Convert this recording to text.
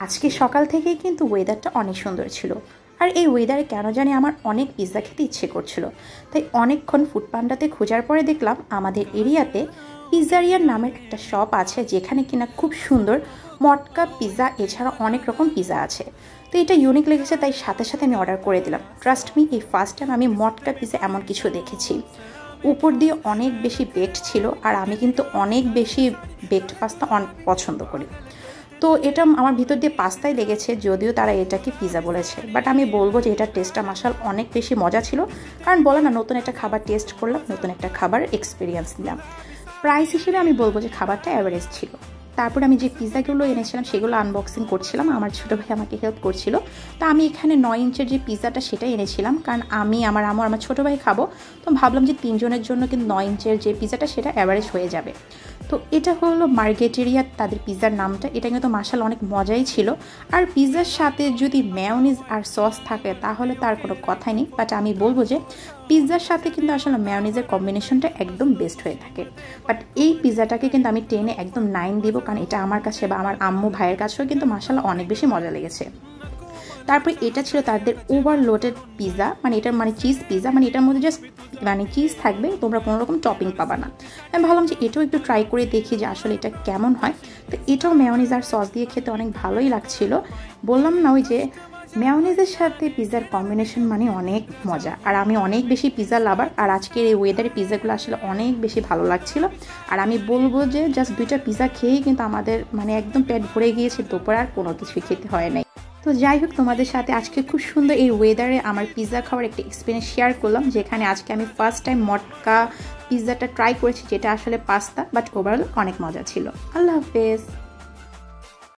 আজকে সকাল থেকেই কিন্তু ওয়েদারটা অনেক সুন্দর ছিল। আর এই ওয়েদারে কেন জানি আমার অনেক পিৎজা খেতে ইচ্ছে করছিল। তাই অনেকক্ষণ ফুড পান্ডাতে খোঁজার পরে দেখলাম আমাদের এরিয়াতে পিৎজারিয়ার নামের একটা শপ আছে, যেখানে কিনা খুব সুন্দর মটকা পিৎজা এছাড়া অনেক রকম পিৎজা আছে। তো এটা ইউনিক লেগেছে, তাই সাথে সাথে আমি অর্ডার করে দিলাম। ট্রাস্ট মি, এই ফার্স্ট টাইম আমি মটকা পিৎজা এমন কিছু দেখেছি। উপর দিয়ে অনেক বেশি বেকড ছিল, আর আমি কিন্তু অনেক বেশি বেকড পাস্তা পছন্দ করি। তো এটা আমার ভিতর দিয়ে পাস্তাই লেগেছে, যদিও তারা এটাকে পিৎজা বলেছে। বাট আমি বলবো যে এটার টেস্টটা মাশাল অনেক বেশি মজা ছিল। কারণ বলে না, নতুন একটা খাবার টেস্ট করলাম, নতুন একটা খাবার এক্সপিরিয়েন্স নিলাম। প্রাইস হিসেবে আমি বলবো যে খাবারটা অ্যাভারেজ ছিল। তারপর আমি যে পিৎজাগুলো এনেছিলাম সেগুলো আনবক্সিং করছিলাম, আমার ছোটো ভাই আমাকে হেল্প করছিল। তো আমি এখানে 9 ইঞ্চের যে পিৎজাটা সেটা এনেছিলাম, কারণ আমি আমার ছোটো ভাই খাবো। তো ভাবলাম যে 3 জনের জন্য কিন্তু 9 ইঞ্চের যে পিৎজাটা সেটা অ্যাভারেজ হয়ে যাবে। তো এটা হলো মার্গেটেরিয়া তাদের পিৎজার নামটা। এটা কিন্তু মাশাল অনেক মজাই ছিল। আর পিৎজার সাথে যদি মেয়োনিজ আর সস থাকে তাহলে তার কোনো কথাই নেই। বাট আমি বলবো যে পিৎজার সাথে কিন্তু আসলে মেয়োনিজের কম্বিনেশনটা একদম বেস্ট হয়ে থাকে। বাট এই পিৎজাটাকে কিন্তু আমি 10-এ একদম 9 দিব, কারণ এটা আমার কাছে বা আমার আম্মু ভাইয়ের কাছেও কিন্তু মাশাল অনেক বেশি মজা লেগেছে। তারপর এটা ছিল তাদের ওভারলোডেড পিৎজা, মানে এটার চিজ পিৎজা, মানে এটার মধ্যে জাস্ট চিজ থাকবে, তোমরা কোনো রকম টপিং পাবা না। আমি ভাবলাম যে এটাও একটু ট্রাই করে দেখি যে আসলে এটা কেমন হয়। তো এটাও মেয়োনিজ আর সস দিয়ে খেতে অনেক ভালোই লাগছিল। বললাম না, ওই যে মেয়োনিজের সাথে পিৎজার কম্বিনেশন মানে অনেক মজা। আর আমি অনেক বেশি পিৎজা লাভার, আর আজকের এই ওয়েদারে পিৎজাগুলো আসলে অনেক বেশি ভালো লাগছিল। আর আমি বলবো যে জাস্ট 2টা পিৎজা খেয়েই কিন্তু আমাদের একদম পেট ভরে গিয়েছে, দুপুর আর কোনো কিছুই খেতে হয় নাই। তো যাই হোক, তোমাদের সাথে আজকে খুব সুন্দর এই ওয়েদারে আমার পিৎজা খাওয়ার একটা এক্সপিরিয়েন্স শেয়ার করলাম, যেখানে আজকে আমি ফার্স্ট টাইম মটকা পিৎজাটা ট্রাই করেছি, যেটা আসলে পাস্তা, বাট ওভারঅল অনেক মজা ছিল। আল্লাহ হাফেজ।